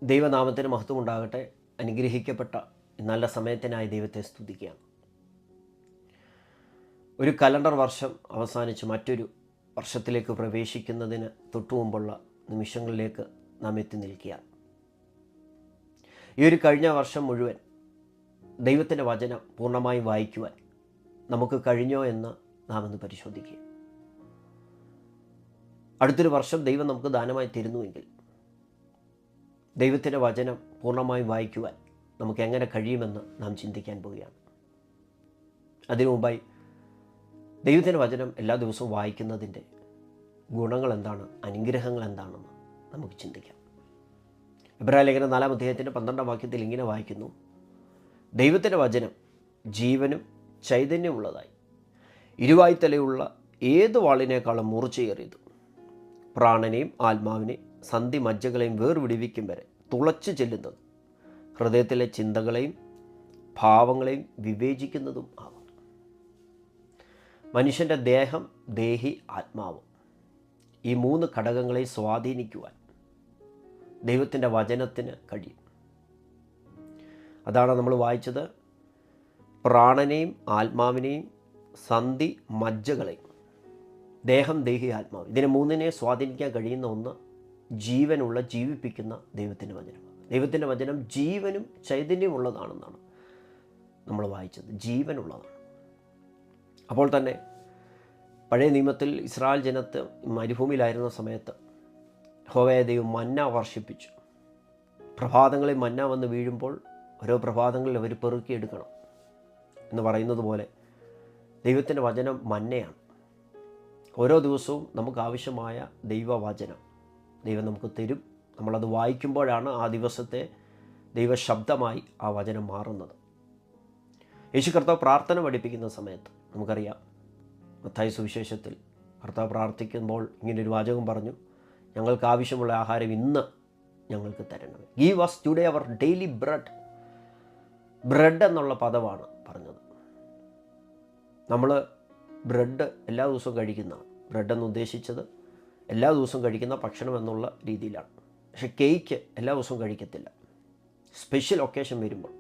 ദൈവനാമത്തിന് മഹത്വം ഉണ്ടാകട്ടെ. അനുഗ്രഹിക്കപ്പെട്ട നല്ല സമയത്തിനായി ദൈവത്തെ സ്തുതിക്കുകയാണ്. ഒരു കലണ്ടർ വർഷം അവസാനിച്ച് മറ്റൊരു വർഷത്തിലേക്ക് പ്രവേശിക്കുന്നതിന് തൊട്ടുമുമ്പുള്ള നിമിഷങ്ങളിലേക്ക് നാം എത്തി നിൽക്കുകയാണ്. ഈ ഒരു കഴിഞ്ഞ വർഷം മുഴുവൻ ദൈവത്തിൻ്റെ വചനം പൂർണ്ണമായി വായിക്കുവാൻ നമുക്ക് കഴിഞ്ഞോ എന്ന് നാം ഒന്ന് പരിശോധിക്കുക. അടുത്തൊരു വർഷം ദൈവം നമുക്ക് ദാനമായി തരുന്നുവെങ്കിൽ ദൈവത്തിൻ്റെ വചനം പൂർണ്ണമായി വായിക്കുവാൻ നമുക്ക് എങ്ങനെ കഴിയുമെന്ന് നാം ചിന്തിക്കാൻ പോവുകയാണ്. അതിനു മുമ്പായി ദൈവത്തിൻ്റെ വചനം എല്ലാ ദിവസവും വായിക്കുന്നതിൻ്റെ ഗുണങ്ങൾ എന്താണ്, അനുഗ്രഹങ്ങൾ എന്താണെന്ന് നമുക്ക് ചിന്തിക്കാം. എബ്രായലേഖനം 4-ാം അധ്യായത്തിൻ്റെ 12-ാം വാക്യത്തിൽ ഇങ്ങനെ വായിക്കുന്നു: ദൈവത്തിൻ്റെ വചനം ജീവനും ചൈതന്യമുള്ളതായി ഇരുവായ്ത്തലയുള്ള ഏത് വാളിനേക്കാളും മൂർച്ചയേറിയതും പ്രാണനെയും ആത്മാവിനെയും സന്ധി മജ്ജകളെയും വേർവിടിവിക്കും വരെ തുളച്ചു ചെല്ലുന്നതും ഹൃദയത്തിലെ ചിന്തകളെയും ഭാവങ്ങളെയും വിവേചിക്കുന്നതും ആകുന്നു. മനുഷ്യൻ്റെ ദേഹം, ദേഹി, ആത്മാവ്, ഈ 3 ഘടകങ്ങളെ സ്വാധീനിക്കുവാൻ ദൈവത്തിൻ്റെ വചനത്തിന് കഴിയും. അതാണ് നമ്മൾ വായിച്ചത്. പ്രാണനെയും ആത്മാവിനെയും സന്ധി മജ്ജകളെയും, ദേഹം, ദേഹി, ആത്മാവ്, ഇതിനെ 3നെ സ്വാധീനിക്കാൻ കഴിയുന്ന ഒന്ന് ജീവനുള്ള, ജീവിപ്പിക്കുന്ന ദൈവത്തിൻ്റെ വചനമാണ്. ദൈവത്തിൻ്റെ വചനം ജീവനും ചൈതന്യമുള്ളതാണെന്നാണ് നമ്മൾ വായിച്ചത്. ജീവനുള്ളതാണ്. അപ്പോൾ തന്നെ പഴയ നിയമത്തിൽ ഇസ്രായേൽ ജനത്തെ മരുഭൂമിയിലായിരുന്ന സമയത്ത് യഹോവയായ ദൈവം മന്ന വർഷിപ്പിച്ചു. പ്രഭാതങ്ങളിൽ മന്ന വന്ന് വീഴുമ്പോൾ ഓരോ പ്രഭാതങ്ങളിൽ അവർ പെറുക്കിയെടുക്കണം എന്ന് പറയുന്നത് പോലെ ദൈവത്തിൻ്റെ വചനം മന്നയാണ്. ഓരോ ദിവസവും നമുക്ക് ആവശ്യമായ ദൈവവചനം ദൈവം നമുക്ക് തരും. നമ്മളത് വായിക്കുമ്പോഴാണ് ആ ദിവസത്തെ ദൈവശബ്ദമായി ആ വചനം മാറുന്നത്. യേശു കർത്താവ് പ്രാർത്ഥന പഠിപ്പിക്കുന്ന സമയത്ത് നമുക്കറിയാം, മത്തായി സുവിശേഷത്തിൽ കർത്താവ് പ്രാർത്ഥിക്കുമ്പോൾ ഇങ്ങനൊരു വാചകം പറഞ്ഞു: ഞങ്ങൾക്ക് ആവശ്യമുള്ള ആഹാരം ഇന്ന് ഞങ്ങൾക്ക് തരണമേ. Give us today our daily bread. Bread എന്നുള്ള പദമാണ് പറഞ്ഞത്. നമ്മൾ ബ്രെഡ് എല്ലാ ദിവസവും കഴിക്കുന്നതാണ്. ബ്രെഡ് എന്ന് ഉദ്ദേശിച്ചത് എല്ലാ ദിവസവും കഴിക്കുന്ന ഭക്ഷണം എന്നുള്ള രീതിയിലാണ്. പക്ഷേ കേക്ക് എല്ലാ ദിവസവും കഴിക്കത്തില്ല. സ്പെഷ്യൽ ഒക്കേഷൻ വരുമ്പോൾ,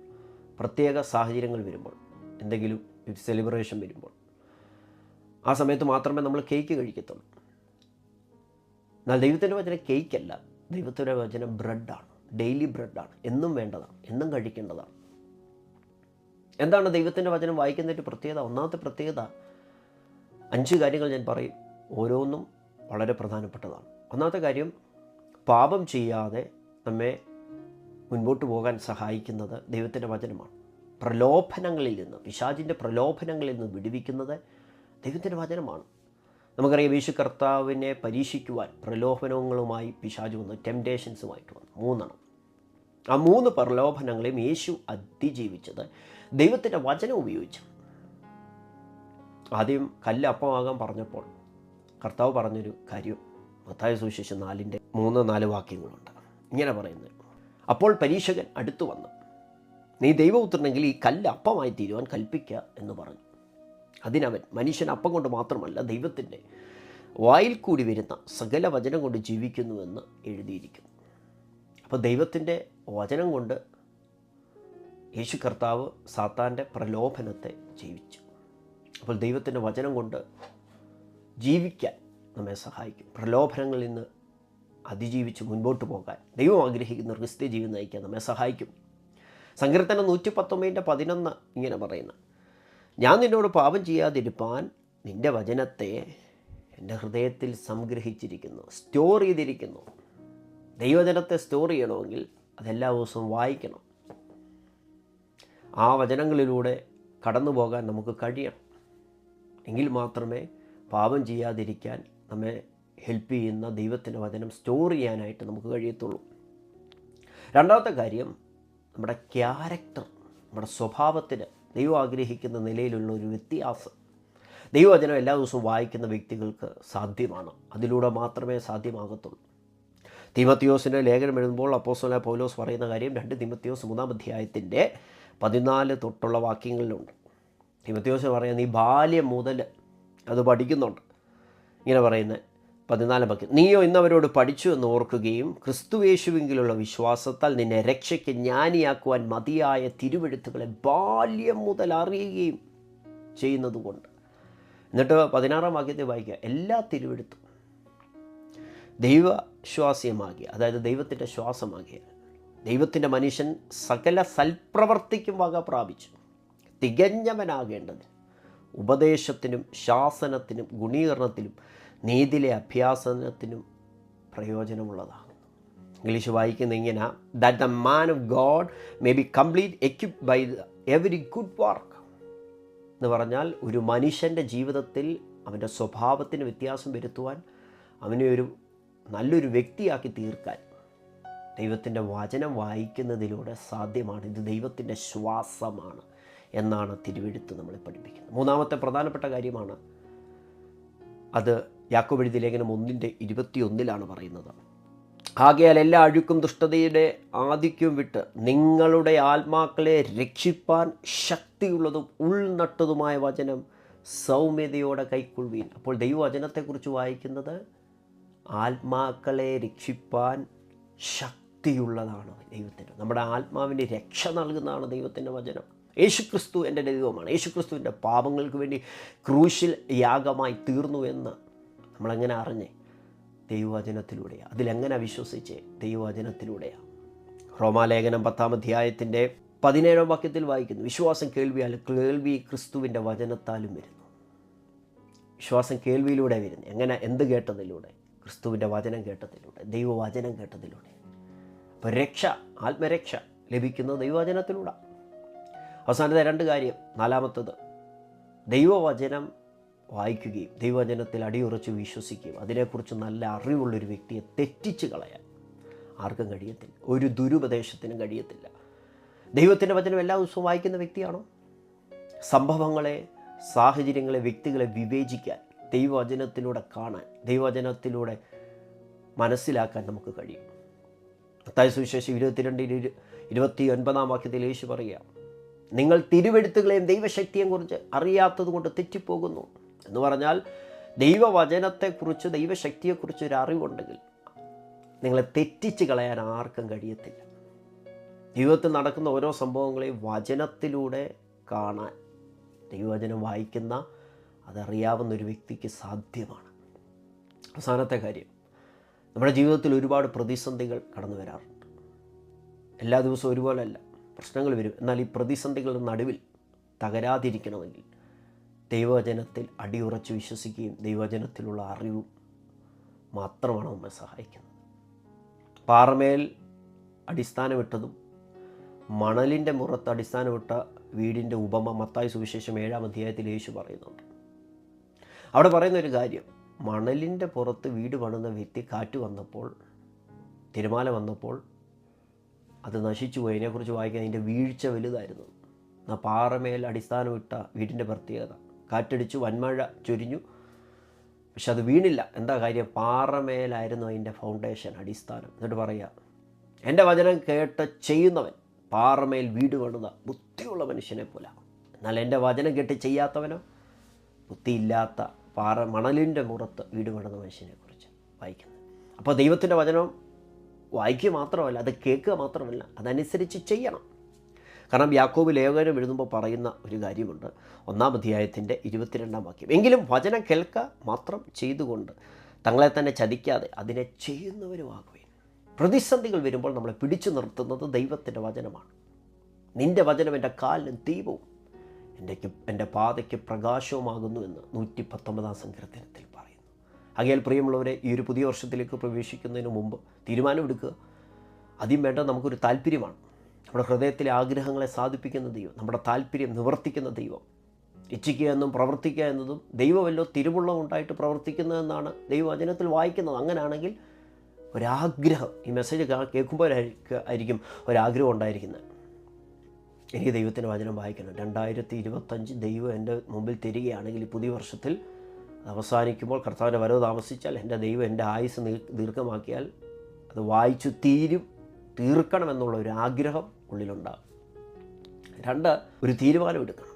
പ്രത്യേക സാഹചര്യങ്ങൾ വരുമ്പോൾ, എന്തെങ്കിലും സെലിബ്രേഷൻ വരുമ്പോൾ, ആ സമയത്ത് മാത്രമേ നമ്മൾ കേക്ക് കഴിക്കത്തുള്ളൂ. എന്നാൽ ദൈവത്തിൻ്റെ വചനം കേക്കല്ല. ദൈവത്തിൻ്റെ വചനം ബ്രെഡാണ്, ഡെയിലി ബ്രെഡാണ്, എന്നും വേണ്ടതാണ്, എന്നും കഴിക്കേണ്ടതാണ്. എന്താണ് ദൈവത്തിൻ്റെ വചനം വായിക്കുന്നതിൻ്റെ പ്രത്യേകത? ഒന്നാമത്തെ പ്രത്യേകത 5 കാര്യങ്ങൾ ഞാൻ പറയും. ഓരോന്നും വളരെ പ്രധാനപ്പെട്ടതാണ്. ഒന്നാമത്തെ കാര്യം, പാപം ചെയ്യാതെ നമ്മെ മുൻപോട്ട് പോകാൻ സഹായിക്കുന്നത് ദൈവത്തിൻ്റെ വചനമാണ്. പ്രലോഭനങ്ങളിൽ നിന്ന്, പിശാചിൻ്റെ പ്രലോഭനങ്ങളിൽ നിന്ന് വിടുവിക്കുന്നത് ദൈവത്തിൻ്റെ വചനമാണ്. നമുക്കറിയാം, യേശു കർത്താവിനെ പരീക്ഷിക്കുവാൻ പ്രലോഭനങ്ങളുമായി പിശാച് വന്നു, ടെംപ്റ്റേഷൻസുമായിട്ട് വന്നു 3 ആ 3 പ്രലോഭനങ്ങളെയും യേശു അതിജീവിച്ചത് ദൈവത്തിൻ്റെ വചനം ഉപയോഗിച്ചു. ആദ്യം കല്ല് അപ്പമാകാൻ പറഞ്ഞപ്പോൾ കർത്താവ് പറഞ്ഞൊരു കാര്യം മത്തായി സുവിശേഷം 4-4 വാക്യങ്ങളുണ്ട്. ഇങ്ങനെ പറയുന്നത്: അപ്പോൾ പരീക്ഷകൻ അടുത്തു വന്നു, നീ ദൈവപുത്രനെങ്കിൽ ഈ കല്ല് അപ്പമായി തീരുവാൻ കൽപ്പിക്കുക എന്ന് പറഞ്ഞു. അതിനവൻ, മനുഷ്യൻ അപ്പം കൊണ്ട് മാത്രമല്ല ദൈവത്തിൻ്റെ വായിൽ കൂടി വരുന്ന സകല വചനം കൊണ്ട് ജീവിക്കുന്നുവെന്ന് എഴുതിയിരിക്കുന്നു. അപ്പോൾ ദൈവത്തിൻ്റെ വചനം കൊണ്ട് യേശു കർത്താവ് സാത്താൻ്റെ പ്രലോഭനത്തെ ജയിച്ചു. അപ്പോൾ ദൈവത്തിൻ്റെ വചനം കൊണ്ട് ജീവിക്കാൻ നമ്മെ സഹായിക്കും. പ്രലോഭനങ്ങളിൽ നിന്ന് അതിജീവിച്ച് മുൻപോട്ട് പോകാൻ ദൈവം ആഗ്രഹിക്കുന്ന ക്രിസ്ത്യ ജീവിതം നയിക്കാൻ നമ്മെ സഹായിക്കും. സങ്കീർത്തനം 119:11 ഇങ്ങനെ പറയുന്നു: ഞാൻ നിന്നോട് പാപം ചെയ്യാതിരിപ്പാൻ നിൻ്റെ വചനത്തെ എൻ്റെ ഹൃദയത്തിൽ സംഗ്രഹിച്ചിരിക്കുന്നു, സ്റ്റോർ ചെയ്തിരിക്കുന്നു. ദൈവവചനത്തെ സ്റ്റോർ ചെയ്യണമെങ്കിൽ അതെല്ലാ ദിവസവും വായിക്കണം. ആ വചനങ്ങളിലൂടെ കടന്നു പോകാൻ നമുക്ക് കഴിയണം. എങ്കിൽ മാത്രമേ പാപം ചെയ്യാതിരിക്കാൻ നമ്മെ ഹെൽപ്പ് ചെയ്യുന്ന ദൈവത്തിൻ്റെ വചനം സ്റ്റോർ ചെയ്യാനായിട്ട് നമുക്ക് കഴിയത്തുള്ളൂ. രണ്ടാമത്തെ കാര്യം, നമ്മുടെ ക്യാരക്ടർ, നമ്മുടെ സ്വഭാവത്തിന് ദൈവം ആഗ്രഹിക്കുന്ന നിലയിലുള്ള ഒരു വ്യത്യാസം ദൈവവചനം എല്ലാ ദിവസവും വായിക്കുന്ന വ്യക്തികൾക്ക് സാധ്യമാണ്. അതിലൂടെ മാത്രമേ സാധ്യമാകത്തുള്ളൂ. തീമോത്തിയോസിൻ്റെ ലേഖനം എഴുതുമ്പോൾ അപ്പോസ്തലനായ പൗലോസ് പറയുന്ന കാര്യം 2 തീമോത്തിയോസ് 3-ാം അധ്യായത്തിൻ്റെ 14 തൊട്ടുള്ള വാക്യങ്ങളിലുണ്ട്. തീമോത്തിയോസ് പറയാൻ, നീ ബാല്യം മുതൽ അത് പഠിക്കുന്നുണ്ട്. ഇങ്ങനെ പറയുന്നത്: 14 വാക്യം, നീയോ ഇന്നവരോട് പഠിച്ചു എന്ന് ഓർക്കുകയും ക്രിസ്തുയേശുവിലുള്ള വിശ്വാസത്താൽ നിന്നെ രക്ഷയ്ക്ക് ജ്ഞാനിയാക്കുവാൻ മതിയായ തിരുവെഴുത്തുകളെ ബാല്യം മുതൽ അറിയുകയും ചെയ്യുന്നതുകൊണ്ട്. എന്നിട്ട് 16 വാക്യത്തിൽ വായിക്കുക, എല്ലാ തിരുവെഴുത്തും ദൈവശ്വാസ്യമാകിയ, അതായത് ദൈവത്തിൻ്റെ ശ്വാസമാകിയ ദൈവത്തിൻ്റെ മനുഷ്യൻ സകല സൽപ്രവർത്തിക്കും വക പ്രാപിച്ചു തികഞ്ഞവനാകേണ്ടത് ഉപദേശത്തിനും ശാസനത്തിനും ഗുണീകരണത്തിനും നീതിയിലെ അഭ്യാസനത്തിനും പ്രയോജനമുള്ളതാകുന്നു. ഇംഗ്ലീഷ് വായിക്കുന്ന ഇങ്ങനെ, that the man of God may be complete equipped by every good work എന്ന് പറഞ്ഞാൽ ഒരു മനുഷ്യൻ്റെ ജീവിതത്തിൽ അവൻ്റെ സ്വഭാവത്തിന് വ്യത്യാസം വരുത്തുവാൻ, അവനെ ഒരു നല്ലൊരു വ്യക്തിയാക്കി തീർക്കാൻ ദൈവത്തിൻ്റെ വചനം വായിക്കുന്നതിലൂടെ സാധ്യമാണ്. ഇത് ദൈവത്തിൻ്റെ ശ്വാസമാണ് എന്നാണ് തിരുവെഴുത്ത് നമ്മളെ പഠിപ്പിക്കുന്നത്. മൂന്നാമത്തെ പ്രധാനപ്പെട്ട കാര്യമാണ്, അത് യാക്കോബ് എഴുതിയ ലേഖനം 1:21 പറയുന്നത്, ആകയാൽ എല്ലാ അഴുക്കും ദുഷ്ടതയുടെ ആധിക്യവും വിട്ട് നിങ്ങളുടെ ആത്മാക്കളെ രക്ഷിപ്പാൻ ശക്തിയുള്ളതും ഉൾനട്ടതുമായ വചനം സൗമ്യതയോടെ കൈക്കൊള്ളുവീൻ. അപ്പോൾ ദൈവവചനത്തെക്കുറിച്ച് വായിക്കുന്നത് ആത്മാക്കളെ രക്ഷിപ്പാൻ ശക്തിയുള്ളതാണ് ദൈവത്തിന്. നമ്മുടെ ആത്മാവിന് രക്ഷ നൽകുന്നതാണ് ദൈവത്തിൻ്റെ വചനം. യേശുക്രിസ്തു എൻ്റെ ദൈവമാണ്, യേശുക്രിസ്തുവിൻ്റെ പാപങ്ങൾക്ക് വേണ്ടി ക്രൂശിൽ യാഗമായി തീർന്നു എന്ന് നമ്മളെങ്ങനെ അറിഞ്ഞേ? ദൈവവചനത്തിലൂടെയാണ്. അതിലെങ്ങനെ വിശ്വസിച്ചേ? ദൈവവചനത്തിലൂടെയാണ്. റോമാലേഖനം 10-ാം അധ്യായത്തിൻ്റെ 17-ാം വാക്യത്തിൽ വായിക്കുന്നു, വിശ്വാസം കേൾവിയാൽ, കേൾവി ക്രിസ്തുവിൻ്റെ വചനത്താലും വരുന്നു. വിശ്വാസം കേൾവിയിലൂടെ വരുന്നു. എങ്ങനെ? എന്ത് കേട്ടതിലൂടെ? ക്രിസ്തുവിൻ്റെ വചനം കേട്ടതിലൂടെ, ദൈവവചനം കേട്ടതിലൂടെ. അപ്പോൾ രക്ഷ, ആത്മരക്ഷ ലഭിക്കുന്നത് ദൈവവചനത്തിലൂടെ. അവസാനത്തെ 2 കാര്യം. നാലാമത്തത്, ദൈവവചനം വായിക്കുകയും ദൈവവചനത്തിൽ അടിയുറച്ച് വിശ്വസിക്കുകയും അതിനെക്കുറിച്ച് നല്ല അറിവുള്ളൊരു വ്യക്തിയെ തെറ്റിച്ച് കളയാൻ ആർക്കും കഴിയത്തില്ല, ഒരു ദുരുപദേശത്തിനും കഴിയത്തില്ല. ദൈവത്തിൻ്റെ വചനം എല്ലാ ദിവസവും വായിക്കുന്ന വ്യക്തിയാണോ? സംഭവങ്ങളെ, സാഹചര്യങ്ങളെ, വ്യക്തികളെ വിവേചിക്കാൻ, ദൈവവചനത്തിലൂടെ കാണാൻ, ദൈവവചനത്തിലൂടെ മനസ്സിലാക്കാൻ നമുക്ക് കഴിയും. മത്തായി സുവിശേഷം 22:29 വാക്യത്തിൽ യേശു പറയുക, നിങ്ങൾ തിരുവെഴുത്തുകളെയും ദൈവശക്തിയെയും കുറിച്ച് അറിയാത്തത് കൊണ്ട് തെറ്റിപ്പോകുന്നു എന്ന് പറഞ്ഞാൽ, ദൈവവചനത്തെക്കുറിച്ച്, ദൈവശക്തിയെക്കുറിച്ച് ഒരു അറിവുണ്ടെങ്കിൽ നിങ്ങളെ തെറ്റിച്ച് കളയാൻ ആർക്കും കഴിയത്തില്ല. ജീവിതത്തിൽ നടക്കുന്ന ഓരോ സംഭവങ്ങളെയും വചനത്തിലൂടെ കാണാൻ ദൈവവചനം വായിക്കുന്ന, അതറിയാവുന്ന ഒരു വ്യക്തിക്ക് സാധ്യമാണ്. അവസാനത്തെ കാര്യം, നമ്മുടെ ജീവിതത്തിൽ ഒരുപാട് പ്രതിസന്ധികൾ കടന്നു വരാറുണ്ട്. എല്ലാ ദിവസവും ഒരുപോലെയല്ല, പ്രശ്നങ്ങൾ വരും. എന്നാൽ ഈ പ്രതിസന്ധികളുടെ നടുവിൽ തകരാതിരിക്കണമെങ്കിൽ ദൈവവചനത്തിൽ അടിയുറച്ച് വിശ്വസിക്കുകയും ദൈവവചനത്തിലുള്ള അറിവും മാത്രമാണ് നമ്മെ സഹായിക്കുന്നത്. പാറമേൽ അടിസ്ഥാനമിട്ടതും മണലിൻ്റെ മുറത്ത് അടിസ്ഥാനമിട്ട വീടിൻ്റെ ഉപമ മത്തായി സുവിശേഷം 7-ാം അധ്യായത്തിൽ യേശു പറയുന്നുണ്ട്. അവിടെ പറയുന്നൊരു കാര്യം, മണലിൻ്റെ പുറത്ത് വീട് പണിത വ്യക്തി കാറ്റ് വന്നപ്പോൾ, തിരമാല വന്നപ്പോൾ അത് നശിച്ചു പോയി. അതിനെക്കുറിച്ച് വായിക്കാൻ അതിൻ്റെ വീഴ്ച വലുതായിരുന്നു. എന്നാൽ പാറമേൽ അടിസ്ഥാനമിട്ട വീടിൻ്റെ പ്രത്യേകത, കാറ്റടിച്ചു, വൻമഴ ചൊരിഞ്ഞു, പക്ഷെ അത് വീണില്ല. എന്താ കാര്യം? പാറമേലായിരുന്നു അതിൻ്റെ ഫൗണ്ടേഷൻ, അടിസ്ഥാനം. എന്നിട്ട് പറയുക, എൻ്റെ വചനം കേട്ട് ചെയ്യുന്നവൻ പാറമേൽ വീട് പണിത ബുദ്ധിയുള്ള മനുഷ്യനെ പോലെ. എന്നാൽ എൻ്റെ വചനം കേട്ട് ചെയ്യാത്തവനോ ബുദ്ധിയില്ലാത്ത മണലിൻ്റെ മുറത്ത് വീട് പണിത മനുഷ്യനെക്കുറിച്ച് വായിക്കുന്നത്. അപ്പോൾ ദൈവത്തിൻ്റെ വചനം വായിക്കുക മാത്രമല്ല, അത് കേൾക്കുക മാത്രമല്ല, അതനുസരിച്ച് ചെയ്യണം. കാരണം യാക്കോബ് ലേഖനം എഴുതുമ്പോൾ പറയുന്ന ഒരു കാര്യമുണ്ട്, 1-ാം അധ്യായത്തിൻ്റെ 22-ാം വാക്യം, എങ്കിലും വചനം കേൾക്കുക മാത്രം ചെയ്തുകൊണ്ട് തങ്ങളെ തന്നെ ചതിക്കാതെ അതിനെ ചെയ്യുന്നവരുമാകുകയും. പ്രതിസന്ധികൾ വരുമ്പോൾ നമ്മളെ പിടിച്ചു നിർത്തുന്നത് ദൈവത്തിൻ്റെ വചനമാണ്. നിൻ്റെ വചനം എൻ്റെ കാലിന് ദീപവും എൻ്റെ പാതയ്ക്ക് പ്രകാശവുമാകുന്നു എന്ന് 119-ാം സങ്കീർത്തനത്തിൽ പറയുന്നു. ആകയാൽ പ്രിയമുള്ളവരെ, ഈ ഒരു പുതിയ വർഷത്തിലേക്ക് പ്രവേശിക്കുന്നതിന് മുമ്പ് തീരുമാനമെടുക്കുക. ആദ്യം വേണ്ടത് നമുക്കൊരു താല്പര്യമാണ്. നമ്മുടെ ഹൃദയത്തിലെ ആഗ്രഹങ്ങളെ സാധിപ്പിക്കുന്ന ദൈവം, നമ്മുടെ താല്പര്യം നിവർത്തിക്കുന്ന ദൈവം. ഇച്ഛിക്കുക എന്നും പ്രവർത്തിക്കുക എന്നതും ദൈവമല്ലോ തിരുവുള്ളം ഉണ്ടായിട്ട് പ്രവർത്തിക്കുന്നതെന്നാണ് ദൈവവചനത്തിൽ വായിക്കുന്നത്. അങ്ങനെയാണെങ്കിൽ ഒരാഗ്രഹം, ഈ മെസ്സേജ് കേൾക്കുമ്പോഴായിരിക്കും ഒരാഗ്രഹം ഉണ്ടായിരിക്കുന്നത്, എനിക്ക് ദൈവത്തിൻ്റെ വചനം വായിക്കണം. 2025 ദൈവം എൻ്റെ മുമ്പിൽ തരികയാണെങ്കിൽ ഈ പുതിയ വർഷത്തിൽ അവസാനിക്കുമ്പോൾ, കർത്താവിൻ്റെ വരവ് താമസിച്ചാൽ, എൻ്റെ ദൈവം എൻ്റെ ആയുസ് ദീർഘമാക്കിയാൽ അത് വായിച്ചു തീർക്കണമെന്നുള്ള ഒരു ആഗ്രഹം ഉള്ളിലുണ്ടാകും. 2, ഒരു തീരുമാനമെടുക്കണം.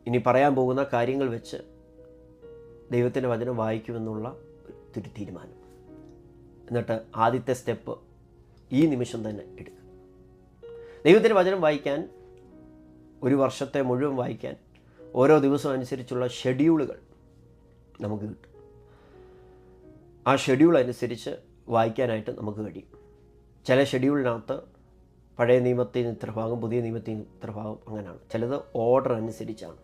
ഇനി പറയാൻ പോകുന്ന കാര്യങ്ങൾ വെച്ച് ദൈവത്തിൻ്റെ വചനം വായിക്കുമെന്നുള്ള ഒരു തീരുമാനം. എന്നിട്ട് ആദ്യത്തെ സ്റ്റെപ്പ് ഈ നിമിഷം തന്നെ എടുക്കുക. ദൈവത്തിൻ്റെ വചനം വായിക്കാൻ, ഒരു വർഷത്തെ മുഴുവൻ വായിക്കാൻ ഓരോ ദിവസം അനുസരിച്ചുള്ള ഷെഡ്യൂളുകൾ നമുക്ക് കിട്ടും. ആ ഷെഡ്യൂൾ അനുസരിച്ച് വായിക്കാനായിട്ട് നമുക്ക് കഴിയും. ചില ഷെഡ്യൂളിനകത്ത് പഴയ നിയമത്തിൽ നിന്ന് ഇത്ര ഭാഗം, പുതിയ നിയമത്തിൽ നിന്ന് ഇത്ര ഭാഗം, അങ്ങനെയാണ്. ചിലത് ഓർഡർ അനുസരിച്ചാണ്.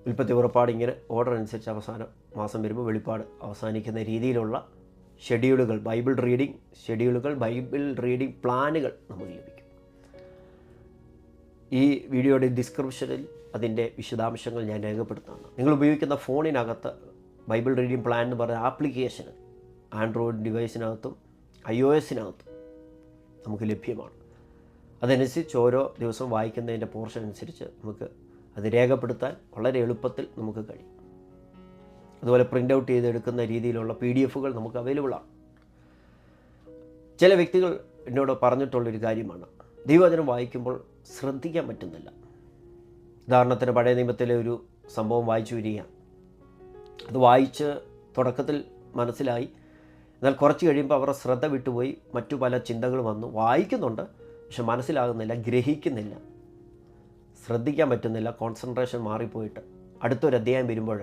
ഉൽപ്പത്തി, പുറപ്പാട്, ഇങ്ങനെ ഓർഡർ അനുസരിച്ച് അവസാനം മാസം വരുമ്പോൾ വെളിപ്പാട് അവസാനിക്കുന്ന രീതിയിലുള്ള ഷെഡ്യൂളുകൾ, ബൈബിൾ റീഡിംഗ് ഷെഡ്യൂളുകൾ, ബൈബിൾ റീഡിംഗ് പ്ലാനുകൾ നമുക്ക് ലഭിക്കും. ഈ വീഡിയോയുടെ ഡിസ്ക്രിപ്ഷനിൽ അതിൻ്റെ വിശദാംശങ്ങൾ ഞാൻ രേഖപ്പെടുത്തുന്നതാണ്. നിങ്ങൾ ഉപയോഗിക്കുന്ന ഫോണിനകത്ത് ബൈബിൾ റീഡിംഗ് പ്ലാൻ എന്ന് പറയുന്ന ആപ്ലിക്കേഷൻ ആൻഡ്രോയിഡ് ഡിവൈസിനകത്തും iOS-നകത്തും നമുക്ക് ലഭ്യമാണ്. അതനുസരിച്ച് ഓരോ ദിവസവും വായിക്കുന്നതിൻ്റെ പോർഷൻ അനുസരിച്ച് നമുക്ക് അത് രേഖപ്പെടുത്താൻ വളരെ എളുപ്പത്തിൽ നമുക്ക് കഴിയും. അതുപോലെ പ്രിൻ്റ് ഔട്ട് ചെയ്തെടുക്കുന്ന രീതിയിലുള്ള PDF-കൾ നമുക്ക് അവൈലബിളാണ്. ചില വ്യക്തികൾ എന്നോട് പറഞ്ഞിട്ടുള്ളൊരു കാര്യമാണ്, ദൈവവചനം വായിക്കുമ്പോൾ ശ്രദ്ധിക്കാൻ പറ്റുന്നില്ല. ഉദാഹരണത്തിന് പഴയ നിയമത്തിലെ ഒരു സംഭവം വായിച്ചു വരികയാണ്. അത് വായിച്ച് തുടക്കത്തിൽ മനസ്സിലായി, എന്നാൽ കുറച്ച് കഴിയുമ്പോൾ അവരുടെ ശ്രദ്ധ വിട്ടുപോയി, മറ്റു പല ചിന്തകൾ വന്നു. വായിക്കുന്നുണ്ട്, പക്ഷെ മനസ്സിലാകുന്നില്ല, ഗ്രഹിക്കുന്നില്ല, ശ്രദ്ധിക്കാൻ പറ്റുന്നില്ല, കോൺസെൻട്രേഷൻ മാറിപ്പോയിട്ട് അടുത്തൊരു അധ്യായം വരുമ്പോൾ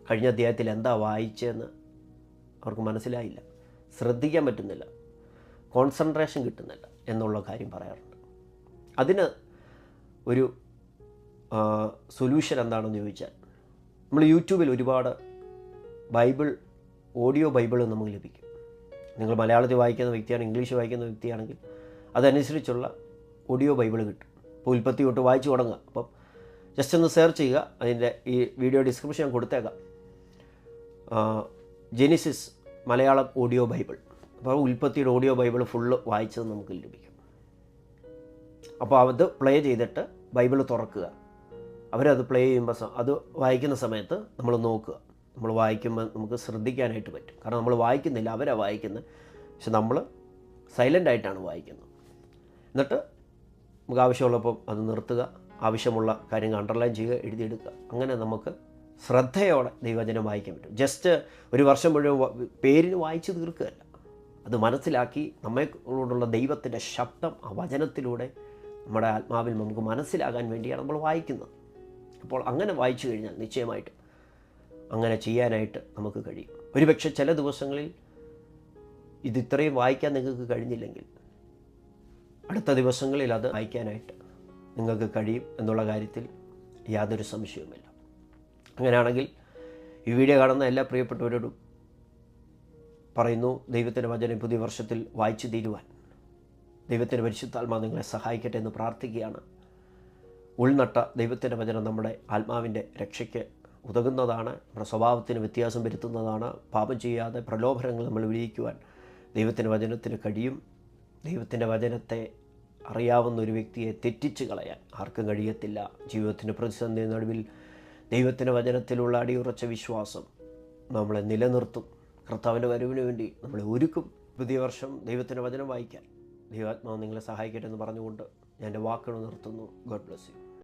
കഴിഞ്ഞ അധ്യായത്തിൽ എന്താ വായിച്ചതെന്ന് അവർക്ക് മനസ്സിലായില്ല, ശ്രദ്ധിക്കാൻ പറ്റുന്നില്ല, കോൺസെൻട്രേഷൻ കിട്ടുന്നില്ല എന്നുള്ള കാര്യം പറയാറുണ്ട്. അതിന് ഒരു സൊല്യൂഷൻ എന്താണെന്ന് ചോദിച്ചാൽ, നമ്മൾ യൂട്യൂബിൽ ഒരുപാട് ഓഡിയോ ബൈബിൾ നമുക്ക് ലഭിക്കും. നിങ്ങൾ മലയാളത്തിൽ വായിക്കുന്ന വ്യക്തിയാണ്, ഇംഗ്ലീഷ് വായിക്കുന്ന വ്യക്തിയാണെങ്കിൽ അതനുസരിച്ചുള്ള ഓഡിയോ ബൈബിൾ കിട്ടും. ഇപ്പോൾ ഉൽപ്പത്തി തൊട്ട് വായിച്ചു തുടങ്ങുക. അപ്പം ജസ്റ്റ് ഒന്ന് സെർച്ച് ചെയ്യുക, അതിൻ്റെ ഈ വീഡിയോ ഡിസ്ക്രിപ്ഷൻ കൊടുത്തേക്കാം, ജെനിസിസ് മലയാളം ഓഡിയോ ബൈബിൾ. അപ്പോൾ ഉൽപ്പത്തിയുടെ ഓഡിയോ ബൈബിൾ ഫുള്ള് വായിച്ചത് നമുക്ക് ലഭിക്കും. അപ്പോൾ അത് പ്ലേ ചെയ്തിട്ട് ബൈബിൾ തുറക്കുക. അവരത് പ്ലേ ചെയ്യുമ്പോൾ അത് വായിക്കുന്ന സമയത്ത് നമ്മൾ നോക്കുക. നമ്മൾ വായിക്കുമ്പോൾ നമുക്ക് ശ്രദ്ധിക്കാനായിട്ട് പറ്റും. കാരണം നമ്മൾ വായിക്കുന്നില്ല, അവരാണ് വായിക്കുന്നത്, പക്ഷെ നമ്മൾ സൈലൻ്റായിട്ടാണ് വായിക്കുന്നത്. എന്നിട്ട് നമുക്ക് ആവശ്യമുള്ളപ്പം അത് നിർത്തുക, ആവശ്യമുള്ള കാര്യങ്ങൾ അണ്ടർലൈൻ ചെയ്യുക, എഴുതിയെടുക്കുക. അങ്ങനെ നമുക്ക് ശ്രദ്ധയോടെ ദൈവവചനം വായിക്കാൻ പറ്റും. ജസ്റ്റ് ഒരു വർഷം മുഴുവൻ പേരിന് വായിച്ച് തീർക്കുകയല്ല, അത് മനസ്സിലാക്കി നമ്മളോടുള്ള ദൈവത്തിൻ്റെ ശബ്ദം ആ വചനത്തിലൂടെ നമ്മുടെ ആത്മാവിൽ നമുക്ക് മനസ്സിലാകാൻ വേണ്ടിയാണ് നമ്മൾ വായിക്കുന്നത്. അപ്പോൾ അങ്ങനെ വായിച്ചു കഴിഞ്ഞാൽ നിശ്ചയമായിട്ടും അങ്ങനെ ചെയ്യാനായിട്ട് നമുക്ക് കഴിയും. ഒരുപക്ഷെ ചില ദിവസങ്ങളിൽ ഇത് ഇത്രയും വായിക്കാൻ നിങ്ങൾക്ക് കഴിഞ്ഞില്ലെങ്കിൽ അടുത്ത ദിവസങ്ങളിൽ അത് വായിക്കാനായിട്ട് നിങ്ങൾക്ക് കഴിയും എന്നുള്ള കാര്യത്തിൽ യാതൊരു സംശയവുമില്ല. അങ്ങനെയാണെങ്കിൽ ഈ വീഡിയോ കാണുന്ന എല്ലാ പ്രിയപ്പെട്ടവരോടും പറയുന്നു, ദൈവത്തിൻ്റെ വചനം പുതിയ വർഷത്തിൽ വായിച്ചു തീരുവാൻ ദൈവത്തിൻ്റെ പരിശുദ്ധാത്മാവ് നിങ്ങളെ സഹായിക്കട്ടെ എന്ന് പ്രാർത്ഥിക്കുകയാണ്. ഉൾനട്ട ദൈവത്തിൻ്റെ വചനം നമ്മുടെ ആത്മാവിൻ്റെ രക്ഷയ്ക്ക് ഉതകുന്നതാണ്, നമ്മുടെ സ്വഭാവത്തിന് വ്യത്യാസം വരുത്തുന്നതാണ്. പാപം ചെയ്യാതെ പ്രലോഭനങ്ങൾ നമ്മൾ വിജയിക്കുവാൻ ദൈവത്തിൻ്റെ വചനത്തിന് കഴിയും. ദൈവത്തിൻ്റെ വചനത്തെ അറിയാവുന്ന ഒരു വ്യക്തിയെ തെറ്റിച്ച് കളയാൻ ആർക്കും കഴിയത്തില്ല. ജീവിതത്തിൻ്റെ പ്രതിസന്ധി നടുവിൽ ദൈവത്തിൻ്റെ വചനത്തിലുള്ള അടിയുറച്ച വിശ്വാസം നമ്മളെ നിലനിർത്തും. കർത്താവിൻ്റെ വരവിന് വേണ്ടി നമ്മളെ ഒരുക്കും. പുതിയ വർഷം ദൈവത്തിൻ്റെ വചനം വായിക്കാൻ ദൈവാത്മാവ് നിങ്ങളെ സഹായിക്കട്ടെ എന്ന് പറഞ്ഞുകൊണ്ട് ഞാൻ എൻ്റെ വാക്കുകൾ നിർത്തുന്നു. God bless you.